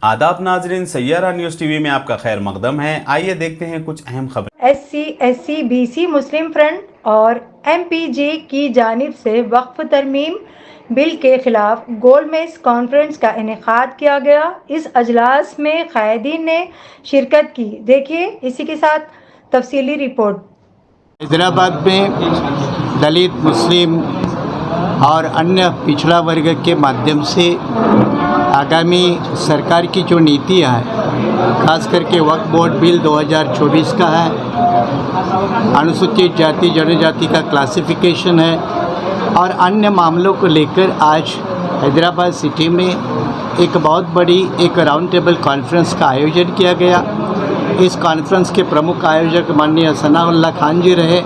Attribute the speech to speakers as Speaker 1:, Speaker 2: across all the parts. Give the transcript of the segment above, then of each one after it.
Speaker 1: आदाब नाजरीन, Saiyaara news TV में आपका खैर मकदम है। आइए देखते हैं कुछ अहम खबरें।
Speaker 2: SC, SC, BC मुस्लिम फ्रंट और MPJ की जानिब से वक्फ तरमीम बिल के खिलाफ गोल मेज कॉन्फ्रेंस का इनेकाद किया गया। इस अजलास में कायदीन ने शिरकत की। देखिए इसी के साथ तफसीली रिपोर्ट।
Speaker 3: हैदराबाद में दलित, मुस्लिम और अन्य पिछड़ा वर्ग के माध्यम से आगामी सरकार की जो नीतियाँ हैं, खास करके वक्फ बोर्ड बिल 2024 का है, अनुसूचित जाति जनजाति का क्लासिफिकेशन है और अन्य मामलों को लेकर आज हैदराबाद सिटी में एक बहुत बड़ी एक राउंड टेबल कॉन्फ्रेंस का आयोजन किया गया। इस कॉन्फ्रेंस के प्रमुख आयोजक माननीय सनाउल्लाह खान जी रहे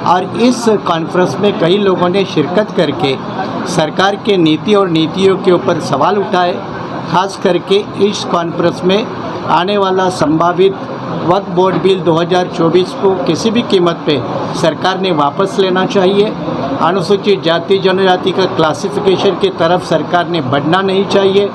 Speaker 3: और इस कॉन्फ्रेंस में कई लोगों ने शिरकत करके सरकार के नीति और नीतियों के ऊपर सवाल उठाए। खास करके इस कॉन्फ्रेंस में आने वाला संभावित वक्फ बोर्ड बिल 2024 को किसी भी कीमत पे सरकार ने वापस लेना चाहिए। अनुसूचित जाति जनजाति का क्लासिफिकेशन की तरफ सरकार ने बढ़ना नहीं चाहिए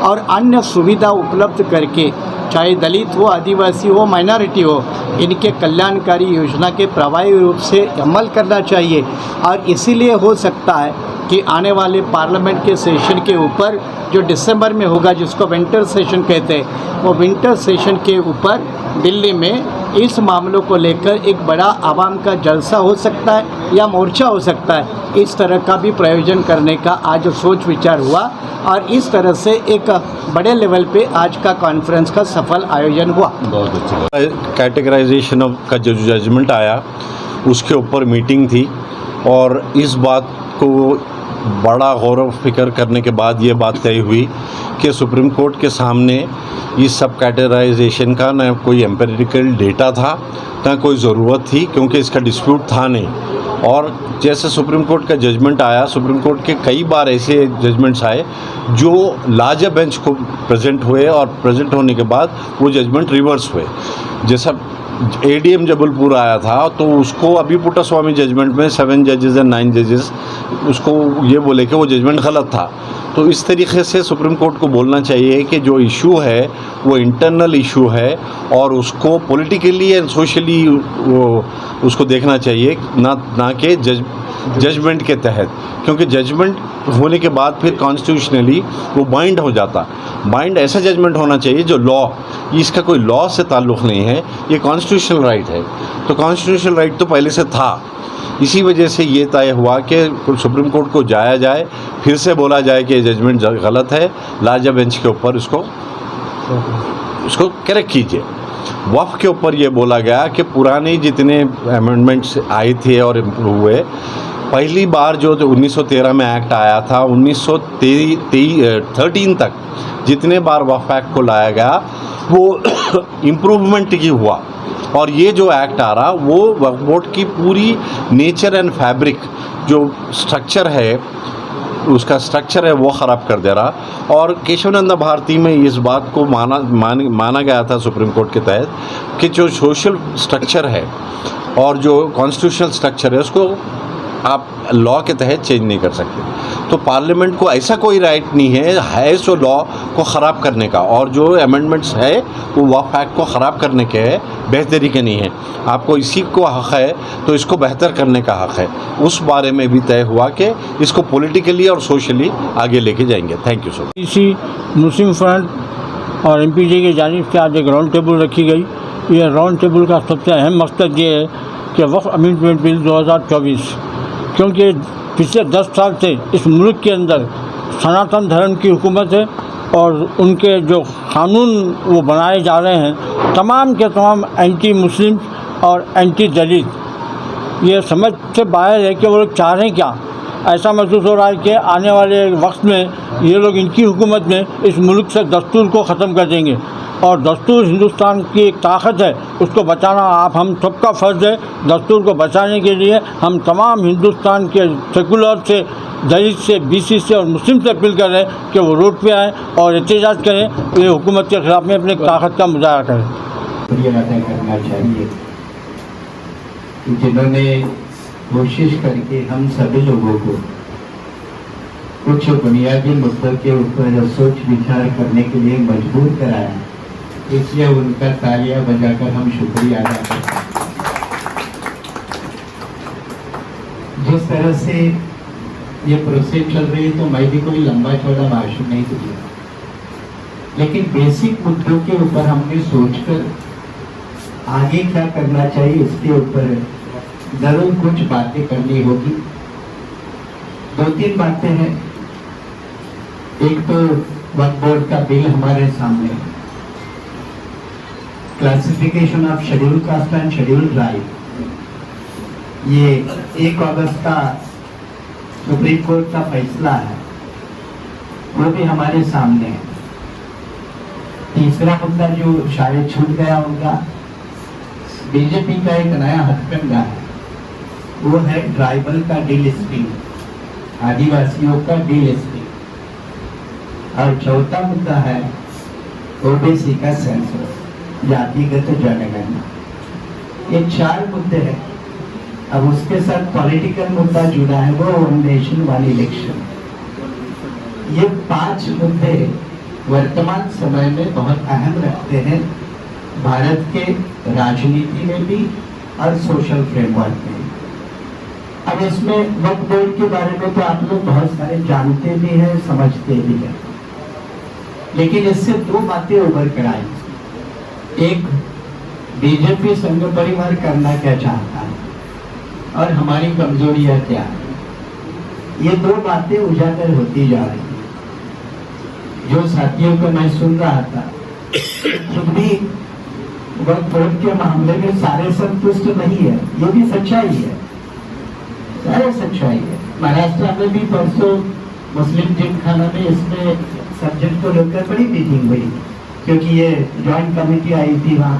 Speaker 3: और अन्य सुविधा उपलब्ध करके, चाहे दलित हो, आदिवासी हो, माइनॉरिटी हो, इनके कल्याणकारी योजना के प्रभावी रूप से अमल करना चाहिए। और इसीलिए हो सकता है कि आने वाले पार्लियामेंट के सेशन के ऊपर जो दिसंबर में होगा, जिसको विंटर सेशन कहते हैं, वो विंटर सेशन के ऊपर दिल्ली में इस मामलों को लेकर एक बड़ा आवाम का जलसा हो सकता है या मोर्चा हो सकता है। इस तरह का भी प्रयोजन करने का आज सोच विचार हुआ और इस तरह से एक बड़े लेवल पे आज का कॉन्फ्रेंस का सफल आयोजन हुआ।
Speaker 4: बहुत अच्छा। कैटेगराइजेशन का जो जजमेंट आया उसके ऊपर मीटिंग थी और इस बात को बड़ा गौर फिक्र करने के बाद ये बात तय हुई कि सुप्रीम कोर्ट के सामने इस सब कैटेगराइजेशन का ना कोई एम्पेरिकल डेटा था, ना कोई ज़रूरत थी, क्योंकि इसका डिस्प्यूट था नहीं। और जैसे सुप्रीम कोर्ट का जजमेंट आया, सुप्रीम कोर्ट के कई बार ऐसे जजमेंट्स आए जो लार्जर बेंच को प्रेजेंट हुए और प्रेजेंट होने के बाद वो जजमेंट रिवर्स हुए। जैसा ADM जबलपुर आया था तो उसको अभी पुट्टास्वामी जजमेंट में 7 जजेस एंड 9 जजेस उसको ये बोले कि वो जजमेंट गलत था। तो इस तरीके से सुप्रीम कोर्ट को बोलना चाहिए कि जो इशू है वो इंटरनल इशू है और उसको पॉलिटिकली एंड सोशली वो उसको देखना चाहिए, ना कि जजमेंट के तहत, क्योंकि जजमेंट होने के बाद फिर कॉन्स्टिट्यूशनली वो बाइंड हो जाता। बाइंड ऐसा जजमेंट होना चाहिए जो लॉ, इसका कोई लॉ से ताल्लुक़ नहीं है, ये कॉन्स्टिट्यूशनल राइट है। तो कॉन्स्टिट्यूशनल राइट तो पहले से था, इसी वजह से ये तय हुआ कि सुप्रीम कोर्ट को जाया जाए, फिर से बोला जाए कि जजमेंट गलत है, लार्जर बेंच के ऊपर उसको करेक्ट कीजिए। वक्फ के ऊपर ये बोला गया कि पुराने जितने अमेंडमेंट्स आए थे और इम्प्रूव हुए, पहली बार जो 1913 में एक्ट आया था, 1913 तक जितने बार वक्फ एक्ट को लाया गया वो इम्प्रूवमेंट ही हुआ। और ये जो एक्ट आ रहा वो वक्फ बोर्ड की पूरी नेचर एंड फैब्रिक जो स्ट्रक्चर है, उसका स्ट्रक्चर है वो ख़राब कर दे रहा। और केशवानंद भारती में इस बात को माना गया था सुप्रीम कोर्ट के तहत कि जो सोशल स्ट्रक्चर है और जो कॉन्स्टिट्यूशनल स्ट्रक्चर है उसको आप लॉ के तहत चेंज नहीं कर सकते। तो पार्लियामेंट को ऐसा कोई राइट नहीं है सो लॉ को ख़राब करने का, और जो अमेंडमेंट्स है वो वक्फ एक्ट को ख़राब करने के है, बेहतरी के नहीं है। आपको इसी को हक़ है तो इसको बेहतर करने का हक़ है। उस बारे में भी तय हुआ कि इसको पॉलिटिकली और सोशली आगे लेके जाएंगे। Thank you so much.
Speaker 5: इसी मुस्लिम फ्रंट और MPJ की जानिब से आज एक राउंड टेबल रखी गई। यह राउंड टेबल का सबसे अहम मकसद ये है कि वक्फ अमेंडमेंट बिल 2024, क्योंकि पिछले 10 साल से इस मुल्क के अंदर सनातन धर्म की हुकूमत है और उनके जो कानून वो बनाए जा रहे हैं तमाम के तमाम एंटी मुस्लिम और एंटी दलित, ये समझ से बाहर है कि वो लोग चाह रहे हैं क्या। ऐसा महसूस हो रहा है कि आने वाले वक्त में ये लोग इनकी हुकूमत में इस मुल्क से दस्तूर को ख़त्म कर देंगे और दस्तूर हिंदुस्तान की एक ताकत है, उसको बचाना आप हम सबका फ़र्ज़ है। दस्तूर को बचाने के लिए हम तमाम हिंदुस्तान के सेकुलर से, दलित से, BC से और मुस्लिम से अपील कर रहे हैं कि वो रोड पे आएँ और एहतजाज करें, ये हुकूमत के ख़िलाफ़ में अपनी ताकत का मुजाहरा करें।
Speaker 3: ये अदा करना चाहिए जिन्होंने कोशिश करके हम सभी लोगों को कुछ बुनियादी मुद्दों के ऊपर सोच विचार करने के लिए मजबूर कराया, इसलिए उनका तालियां बजाकर हम शुक्रिया अदा करते हैं। जिस तरह से ये प्रोसेस चल रही है तो मैं भी कोई लंबा चौड़ा भाषण नहीं दूंगा, लेकिन बेसिक मुद्दों के ऊपर हमने सोचकर आगे क्या करना चाहिए इसके ऊपर जरूर कुछ बातें करनी होगी। 2-3 बातें हैं। एक तो वक्फ बोर्ड का बिल हमारे सामने है, classification of schedule caste and schedule tribe, ये 1 अगस्त का सुप्रीम कोर्ट का फैसला है, वो भी हमारे सामने है। तीसरा मुद्दा जो शायद छूट गया होगा, बीजेपी का एक नया हथकंडा है, वो है ट्राइबल का डीलिस्टिंग, आदिवासियों का डीलिस्टिंग। और चौथा मुद्दा है ओबीसी का सेंसस, जातिगत जनगणना। ये 4 मुद्दे हैं। अब उसके साथ पॉलिटिकल मुद्दा जुड़ा है, वो वन नेशन वन इलेक्शन। ये 5 मुद्दे वर्तमान समय में बहुत अहम रखते हैं भारत के राजनीति में भी और सोशल फ्रेमवर्क में। अब इसमें वक्फ बोर्ड के बारे में तो आप लोग बहुत सारे जानते भी हैं, समझते भी हैं, लेकिन इससे 2 बातें उभर कर आई। एक, बीजेपी संघ परिवार करना क्या चाहता है और हमारी कमजोरियां क्या है, ये 2 बातें उजागर होती जा रही है। जो साथियों को मैं सुन रहा था, खुद भी वक्फ बोर्ड के मामले में सारे संतुष्ट नहीं है, ये भी सच्चाई है, सारे सच्चाई है। महाराष्ट्र में भी परसों मुस्लिम जिमखाना में इसमें सब्जेक्ट को लेकर बड़ी मीटिंग हुई, क्योंकि ये जॉइंट कमेटी आई थी, वहाँ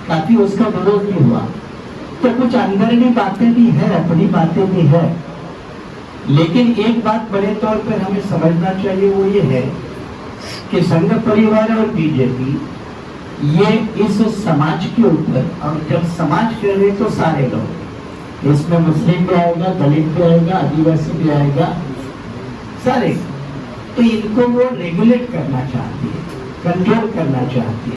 Speaker 3: काफी उसका विरोध भी हुआ। तो कुछ अंदरूनी बातें भी है, अपनी बातें भी है, लेकिन एक बात बड़े तौर पर हमें समझना चाहिए, वो ये है कि संघ परिवार और बीजेपी ये इस समाज के ऊपर, और जब समाज कह रहे तो सारे लोग, इसमें मुस्लिम भी आएगा, दलित भी आएगा, आदिवासी भी आएगा, सारे, तो इनको वो रेगुलेट करना चाहती है, कंट्रोल करना चाहती है।